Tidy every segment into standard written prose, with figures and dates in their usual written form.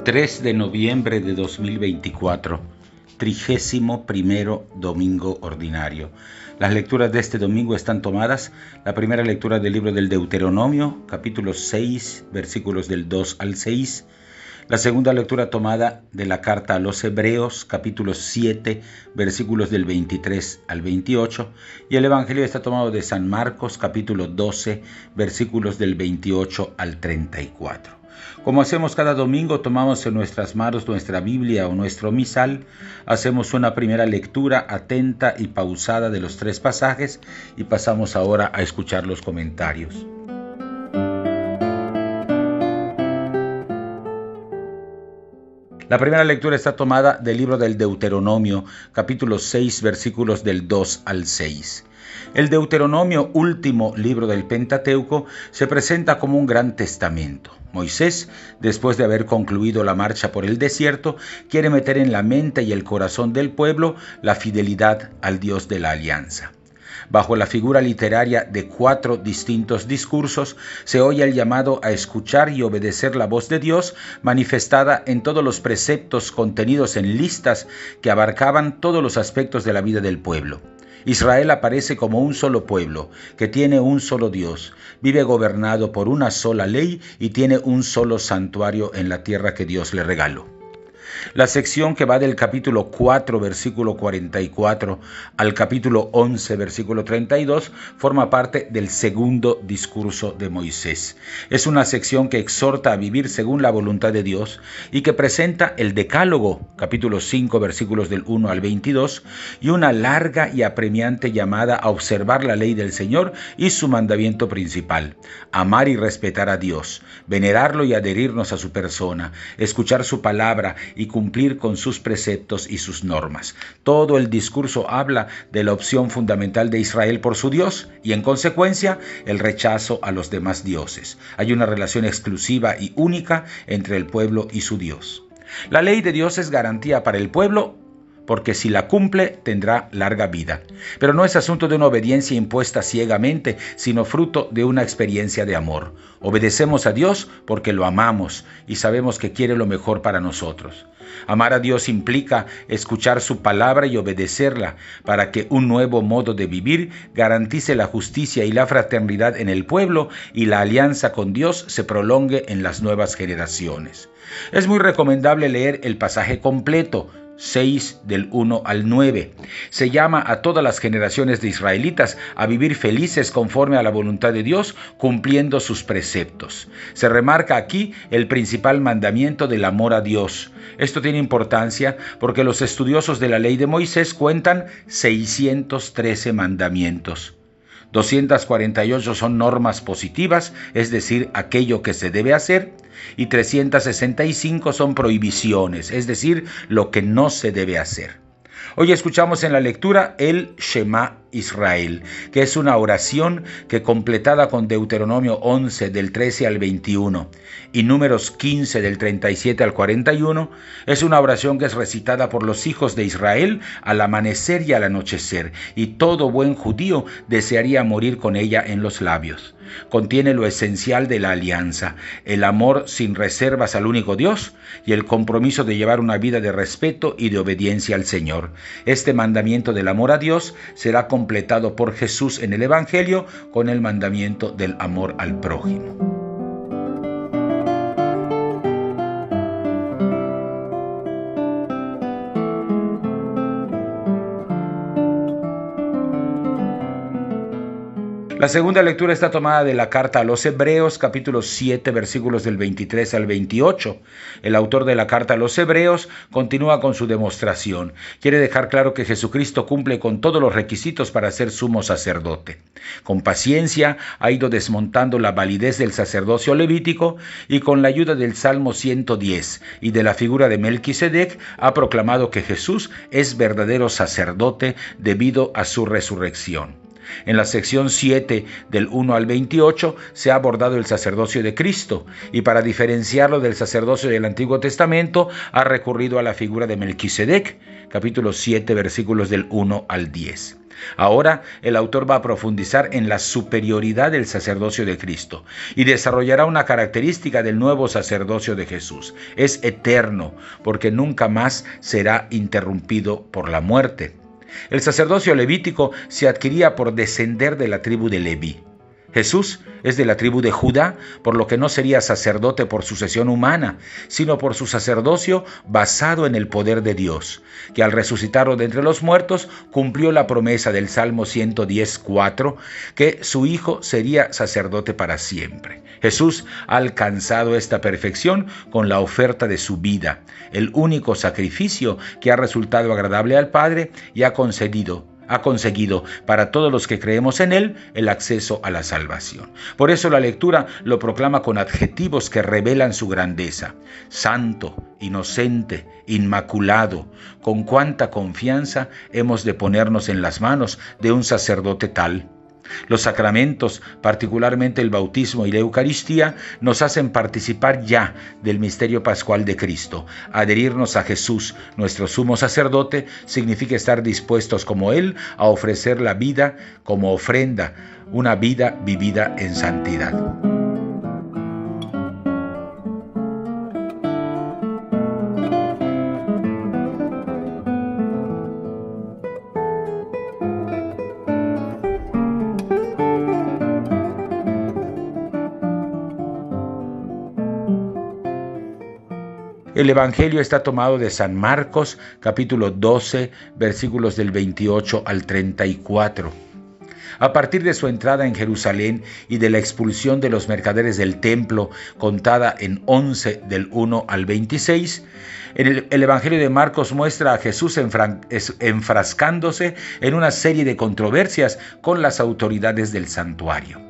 3 de noviembre de 2024, 31º domingo ordinario. Las lecturas de este domingo están tomadas, la primera lectura del libro del Deuteronomio, capítulo 6, versículos del 2 al 6, la segunda lectura tomada de la carta a los Hebreos, capítulo 7, versículos del 23 al 28, y el Evangelio está tomado de San Marcos, capítulo 12, versículos del 28 al 34. Como hacemos cada domingo, tomamos en nuestras manos nuestra Biblia o nuestro misal, hacemos una primera lectura atenta y pausada de los 3 pasajes y pasamos ahora a escuchar los comentarios. La primera lectura está tomada del libro del Deuteronomio, capítulo 6, versículos del 2 al 6. El Deuteronomio, último libro del Pentateuco, se presenta como un gran testamento. Moisés, después de haber concluido la marcha por el desierto, quiere meter en la mente y el corazón del pueblo la fidelidad al Dios de la alianza. Bajo la figura literaria de 4 distintos discursos, se oye el llamado a escuchar y obedecer la voz de Dios, manifestada en todos los preceptos contenidos en listas que abarcaban todos los aspectos de la vida del pueblo. Israel aparece como un solo pueblo, que tiene un solo Dios, vive gobernado por una sola ley y tiene un solo santuario en la tierra que Dios le regaló. La sección que va del capítulo 4, versículo 44, al capítulo 11, versículo 32, forma parte del segundo discurso de Moisés. Es una sección que exhorta a vivir según la voluntad de Dios y que presenta el Decálogo, capítulo 5, versículos del 1 al 22, y una larga y apremiante llamada a observar la ley del Señor y su mandamiento principal: amar y respetar a Dios, venerarlo y adherirnos a su persona, escuchar su palabra y cumplir con sus preceptos y sus normas. Todo el discurso habla de la opción fundamental de Israel por su Dios y, en consecuencia, el rechazo a los demás dioses. Hay una relación exclusiva y única entre el pueblo y su Dios. La ley de Dios es garantía para el pueblo, porque si la cumple tendrá larga vida. Pero no es asunto de una obediencia impuesta ciegamente, sino fruto de una experiencia de amor. Obedecemos a Dios porque lo amamos y sabemos que quiere lo mejor para nosotros. Amar a Dios implica escuchar su palabra y obedecerla para que un nuevo modo de vivir garantice la justicia y la fraternidad en el pueblo y la alianza con Dios se prolongue en las nuevas generaciones. Es muy recomendable leer el pasaje completo, 6 del 1 al 9. Se llama a todas las generaciones de israelitas a vivir felices conforme a la voluntad de Dios, cumpliendo sus preceptos. Se remarca aquí el principal mandamiento del amor a Dios. Esto tiene importancia porque los estudiosos de la ley de Moisés cuentan 613 mandamientos. 248 son normas positivas, es decir, aquello que se debe hacer, y 365 son prohibiciones, es decir, lo que no se debe hacer. Hoy escuchamos en la lectura el Shema Israel, que es una oración que, completada con Deuteronomio 11 del 13 al 21 y Números 15 del 37 al 41, es una oración que es recitada por los hijos de Israel al amanecer y al anochecer, y todo buen judío desearía morir con ella en los labios. Contiene lo esencial de la alianza, el amor sin reservas al único Dios y el compromiso de llevar una vida de respeto y de obediencia al Señor. Este mandamiento del amor a Dios será completado por Jesús en el Evangelio con el mandamiento del amor al prójimo. La segunda lectura está tomada de la carta a los Hebreos, capítulo 7, versículos del 23 al 28. El autor de la carta a los Hebreos continúa con su demostración. Quiere dejar claro que Jesucristo cumple con todos los requisitos para ser sumo sacerdote. Con paciencia ha ido desmontando la validez del sacerdocio levítico y con la ayuda del Salmo 110 y de la figura de Melquisedec ha proclamado que Jesús es verdadero sacerdote debido a su resurrección. En la sección 7 del 1 al 28 se ha abordado el sacerdocio de Cristo y para diferenciarlo del sacerdocio del Antiguo Testamento ha recurrido a la figura de Melquisedec, capítulo 7, versículos del 1 al 10. Ahora el autor va a profundizar en la superioridad del sacerdocio de Cristo y desarrollará una característica del nuevo sacerdocio de Jesús. Es eterno porque nunca más será interrumpido por la muerte. El sacerdocio levítico se adquiría por descender de la tribu de Leví. Jesús es de la tribu de Judá, por lo que no sería sacerdote por sucesión humana, sino por su sacerdocio basado en el poder de Dios, que al resucitarlo de entre los muertos cumplió la promesa del Salmo 110:4, que su Hijo sería sacerdote para siempre. Jesús ha alcanzado esta perfección con la oferta de su vida, el único sacrificio que ha resultado agradable al Padre y ha conseguido para todos los que creemos en Él el acceso a la salvación. Por eso la lectura lo proclama con adjetivos que revelan su grandeza. Santo, inocente, inmaculado. Con cuánta confianza hemos de ponernos en las manos de un sacerdote tal. Los sacramentos, particularmente el bautismo y la Eucaristía, nos hacen participar ya del misterio pascual de Cristo. Adherirnos a Jesús, nuestro sumo sacerdote, significa estar dispuestos como Él a ofrecer la vida como ofrenda, una vida vivida en santidad. El Evangelio está tomado de San Marcos, capítulo 12, versículos del 28 al 34. A partir de su entrada en Jerusalén y de la expulsión de los mercaderes del templo, contada en 11 del 1 al 26, el Evangelio de Marcos muestra a Jesús enfrascándose en una serie de controversias con las autoridades del santuario.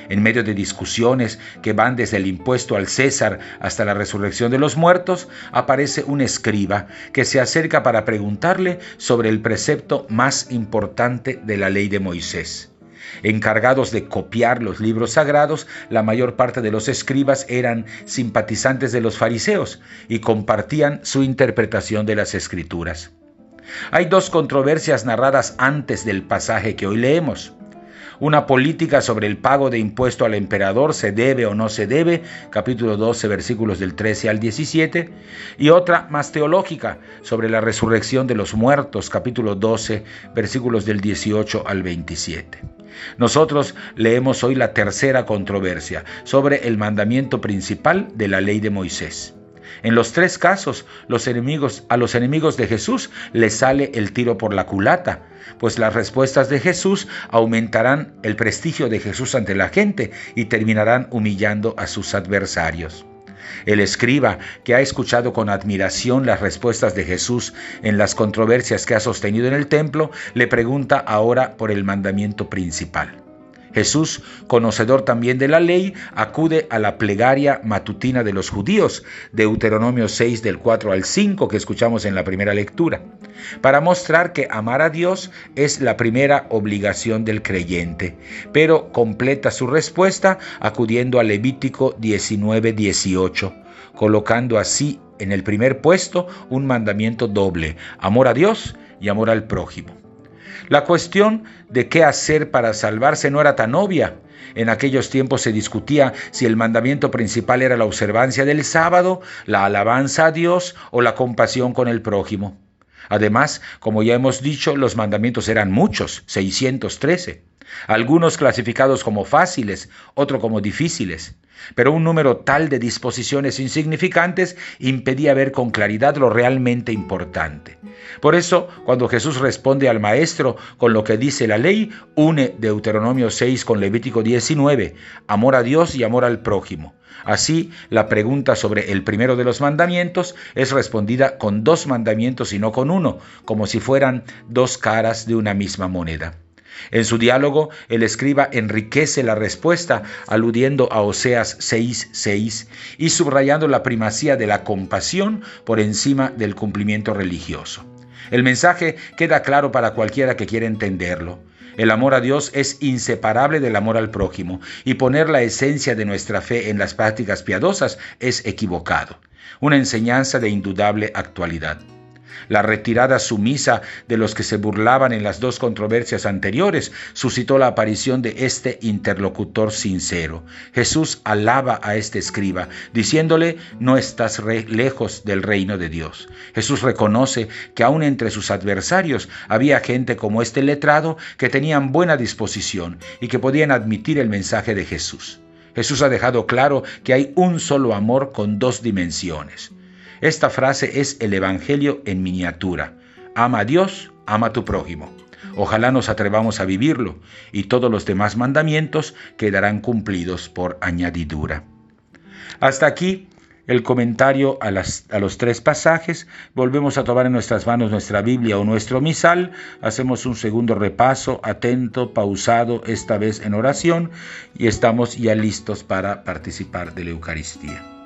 En medio de discusiones que van desde el impuesto al César hasta la resurrección de los muertos, aparece un escriba que se acerca para preguntarle sobre el precepto más importante de la ley de Moisés. Encargados de copiar los libros sagrados, la mayor parte de los escribas eran simpatizantes de los fariseos y compartían su interpretación de las Escrituras. Hay dos controversias narradas antes del pasaje que hoy leemos. Una política sobre el pago de impuesto al emperador, se debe o no se debe, capítulo 12, versículos del 13 al 17, y otra más teológica sobre la resurrección de los muertos, capítulo 12, versículos del 18 al 27. Nosotros leemos hoy la tercera controversia sobre el mandamiento principal de la ley de Moisés. En los tres casos, a los enemigos de Jesús les sale el tiro por la culata, pues las respuestas de Jesús aumentarán el prestigio de Jesús ante la gente y terminarán humillando a sus adversarios. El escriba, que ha escuchado con admiración las respuestas de Jesús en las controversias que ha sostenido en el templo, le pregunta ahora por el mandamiento principal. Jesús, conocedor también de la ley, acude a la plegaria matutina de los judíos, Deuteronomio 6 del 4 al 5 que escuchamos en la primera lectura, para mostrar que amar a Dios es la primera obligación del creyente, pero completa su respuesta acudiendo a Levítico 19:18, colocando así en el primer puesto un mandamiento doble: amor a Dios y amor al prójimo. La cuestión de qué hacer para salvarse no era tan obvia. En aquellos tiempos se discutía si el mandamiento principal era la observancia del sábado, la alabanza a Dios o la compasión con el prójimo. Además, como ya hemos dicho, los mandamientos eran muchos, 613. Algunos clasificados como fáciles, otros como difíciles. Pero un número tal de disposiciones insignificantes impedía ver con claridad lo realmente importante. Por eso, cuando Jesús responde al Maestro con lo que dice la ley, une Deuteronomio 6 con Levítico 19, amor a Dios y amor al prójimo. Así, la pregunta sobre el primero de los mandamientos es respondida con dos mandamientos y no con uno, como si fueran dos caras de una misma moneda. En su diálogo, el escriba enriquece la respuesta aludiendo a Oseas 6:6 y subrayando la primacía de la compasión por encima del cumplimiento religioso. El mensaje queda claro para cualquiera que quiera entenderlo. El amor a Dios es inseparable del amor al prójimo, y poner la esencia de nuestra fe en las prácticas piadosas es equivocado. Una enseñanza de indudable actualidad. La retirada sumisa de los que se burlaban en las dos controversias anteriores suscitó la aparición de este interlocutor sincero. Jesús alaba a este escriba, diciéndole: no estás lejos del reino de Dios. Jesús reconoce que aún entre sus adversarios había gente como este letrado que tenían buena disposición y que podían admitir el mensaje de Jesús. Jesús ha dejado claro que hay un solo amor con dos dimensiones. Esta frase es el Evangelio en miniatura. Ama a Dios, ama a tu prójimo. Ojalá nos atrevamos a vivirlo y todos los demás mandamientos quedarán cumplidos por añadidura. Hasta aquí el comentario a los tres pasajes. Volvemos a tomar en nuestras manos nuestra Biblia o nuestro misal. Hacemos un segundo repaso, atento, pausado, esta vez en oración, y estamos ya listos para participar de la Eucaristía.